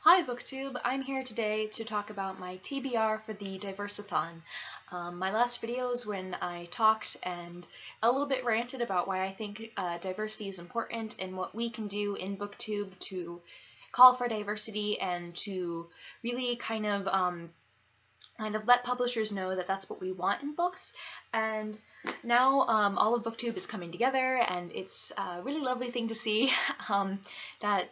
Hi BookTube, I'm here today to talk about my TBR for the Diverseathon. My last video is when I talked and a little bit ranted about why I think diversity is important and what we can do in BookTube to call for diversity and to really kind of let publishers know that that's what we want in books. And now all of BookTube is coming together, and it's a really lovely thing to see that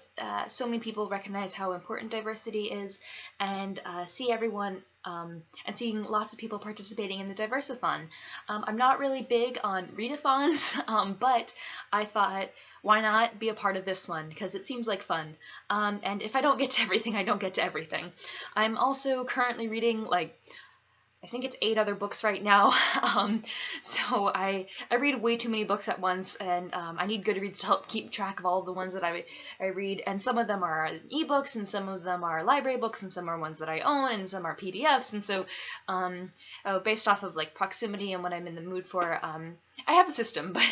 so many people recognize how important diversity is, and see everyone and seeing lots of people participating in the Diverseathon. I'm not really big on readathons, but I thought, why not be a part of this one, because it seems like fun. And if I don't get to everything, I don't get to everything. I'm also currently reading, I think it's 8 other books right now, so I read way too many books at once, and I need Goodreads to help keep track of all the ones that I read, and some of them are ebooks, and some of them are library books, and some are ones that I own, and some are PDFs, and so based off of proximity and what I'm in the mood for, I have a system, but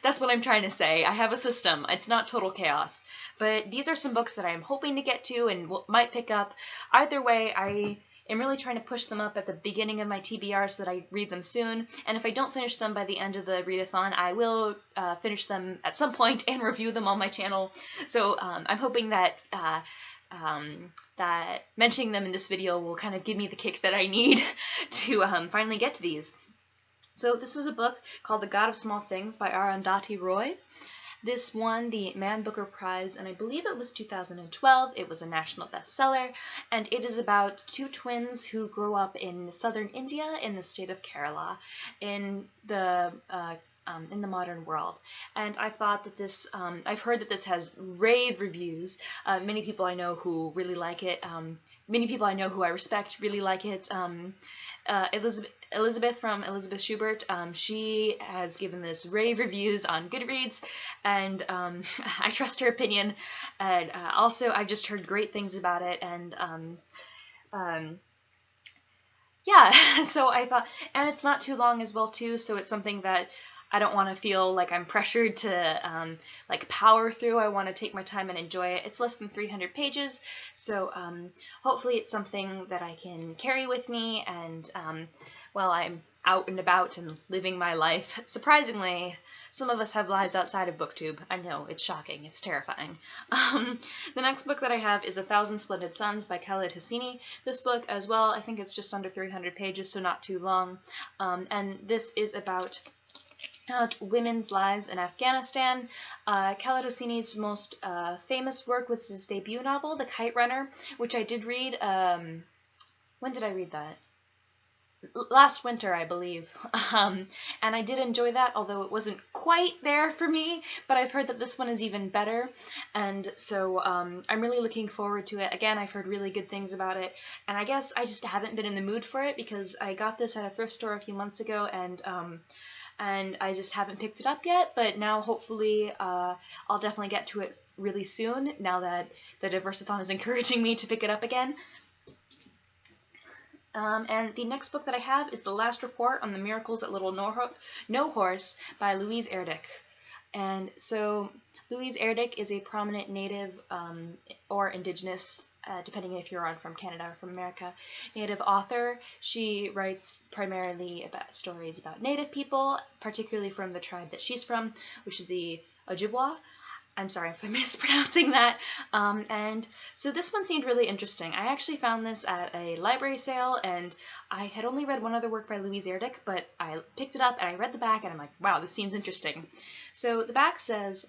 that's what I'm trying to say. I have a system. It's not total chaos, but these are some books that I'm hoping to get to and might pick up. Either way, I'm really trying to push them up at the beginning of my TBR so that I read them soon, and if I don't finish them by the end of the readathon, I will finish them at some point and review them on my channel. So I'm hoping that that mentioning them in this video will kind of give me the kick that I need to finally get to these. So this is a book called The God of Small Things by Arundhati Roy. This won the Man Booker Prize, and I believe it was 2012. It was a national bestseller, and it is about 2 twins who grow up in southern India in the state of Kerala in the modern world. And I thought that this, I've heard that this has rave reviews. Many people I know who really like it. Many people I know who I respect really like it. Elizabeth from Elizabeth Schubert, she has given this rave reviews on Goodreads, and I trust her opinion. And also, I've just heard great things about it, and yeah, so I thought, and it's not too long as well too, so it's something that I don't want to feel like I'm pressured to power through. I want to take my time and enjoy it. It's less than 300 pages, so hopefully it's something that I can carry with me, and while I'm out and about and living my life. Surprisingly, some of us have lives outside of BookTube. I know, it's shocking, it's terrifying. The next book that I have is 1,000 Splendid Suns by Khaled Hosseini. This book as well, I think it's just under 300 pages, so not too long, and this is about women's lives in Afghanistan. Khaled Hosseini's most famous work was his debut novel, The Kite Runner, which I did read. When did I read that? Last winter, I believe, and I did enjoy that, although it wasn't quite there for me, but I've heard that this one is even better, and so I'm really looking forward to it. Again, I've heard really good things about it, and I guess I just haven't been in the mood for it because I got this at a thrift store a few months ago, and I just haven't picked it up yet, but now hopefully I'll definitely get to it really soon, now that the Diverseathon is encouraging me to pick it up again. And the next book that I have is The Last Report on the Miracles at Little No Horse by Louise Erdrich. And so Louise Erdrich is a prominent Native or Indigenous, depending if you're from Canada or from America, Native author. She writes primarily about stories about Native people, particularly from the tribe that she's from, which is the Ojibwa. I'm sorry if I'm mispronouncing that. And so this one seemed really interesting. I actually found this at a library sale, and I had only read one other work by Louise Erdrich, but I picked it up and I read the back and I'm like, wow, this seems interesting. So the back says,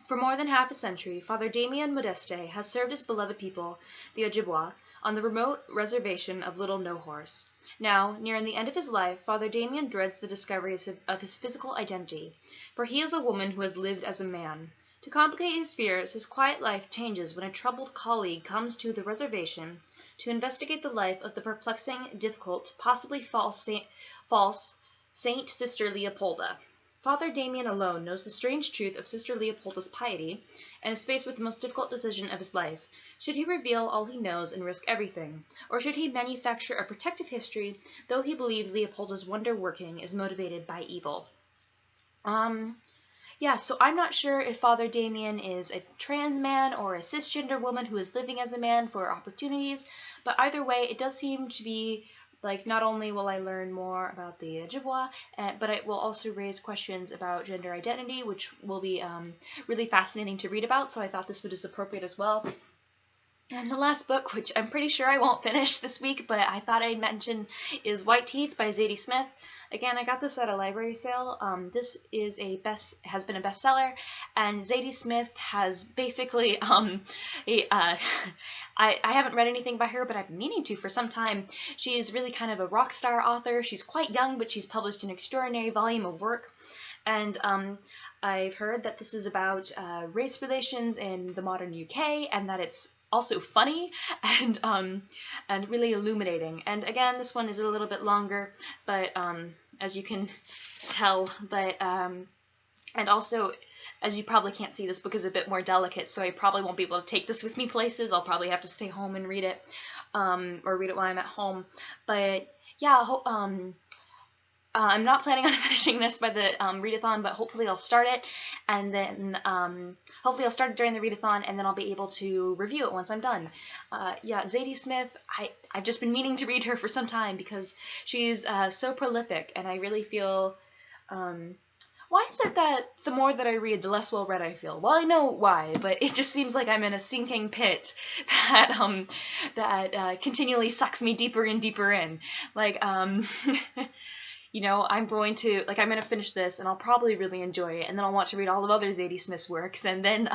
for more than half a century, Father Damien Modeste has served his beloved people, the Ojibwa, on the remote reservation of Little No Horse. Now, nearing the end of his life, Father Damien dreads the discovery of his physical identity, for he is a woman who has lived as a man. To complicate his fears, his quiet life changes when a troubled colleague comes to the reservation to investigate the life of the perplexing, difficult, possibly false Saint Sister Leopolda. Father Damien alone knows the strange truth of Sister Leopolda's piety, and is faced with the most difficult decision of his life. Should he reveal all he knows and risk everything, or should he manufacture a protective history, though he believes Leopolda's wonder-working is motivated by evil? yeah, so I'm not sure if Father Damien is a trans man or a cisgender woman who is living as a man for opportunities, but either way, it does seem to be like not only will I learn more about the Ojibwa, but it will also raise questions about gender identity, which will be really fascinating to read about, so I thought this was appropriate as well. And the last book, which I'm pretty sure I won't finish this week, but I thought I'd mention, is White Teeth by Zadie Smith. Again, I got this at a library sale. This is has been a bestseller, and Zadie Smith has basically I haven't read anything by her, but I've been meaning to for some time. She's really kind of a rock star author. She's quite young, but she's published an extraordinary volume of work, and I've heard that this is about race relations in the modern UK, and that it's also funny and really illuminating. And again, this one is a little bit longer, but as you can tell, but and also, as you probably can't see, this book is a bit more delicate, so I probably won't be able to take this with me places. I'll probably have to stay home and read it, or read it while I'm at home. But yeah, I'm not planning on finishing this by the readathon, but hopefully I'll start it, and then hopefully I'll start it during the readathon, and then I'll be able to review it once I'm done. Yeah, Zadie Smith, I've just been meaning to read her for some time because she's so prolific, and I really feel, why is it that the more that I read, the less well read I feel? Well, I know why, but it just seems like I'm in a sinking pit that continually sucks me deeper and deeper in. Like, you know, I'm going to finish this, and I'll probably really enjoy it, and then I'll want to read all of other Zadie Smith's works, and then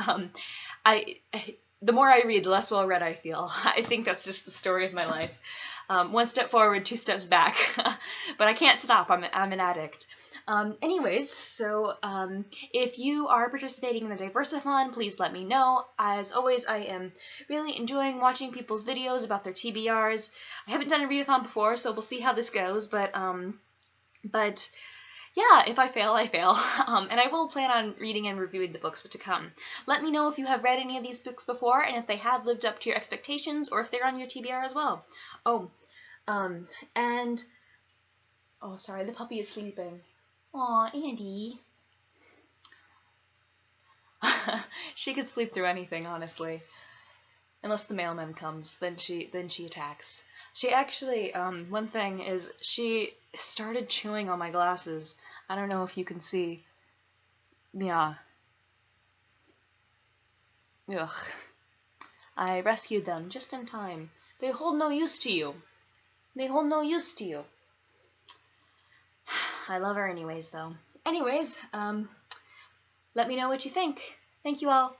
the more I read, the less well read I feel. I think that's just the story of my life. One step forward, two steps back. But I can't stop. I'm an addict. Anyways, so if you are participating in the Diverseathon, please let me know. As always, I am really enjoying watching people's videos about their TBRs. I haven't done a readathon before, so we'll see how this goes, but yeah, if I fail, I fail. And I will plan on reading and reviewing the books to come. Let me know if you have read any of these books before, and if they have lived up to your expectations, or if they're on your TBR as well. Oh, and... oh, sorry, the puppy is sleeping. Aw, Andy. She could sleep through anything, honestly. Unless the mailman comes, then she attacks. She actually, one thing is, she started chewing on my glasses. I don't know if you can see. Yeah. Ugh. I rescued them just in time. They hold no use to you. They hold no use to you. I love her anyways, though. Anyways, let me know what you think. Thank you all.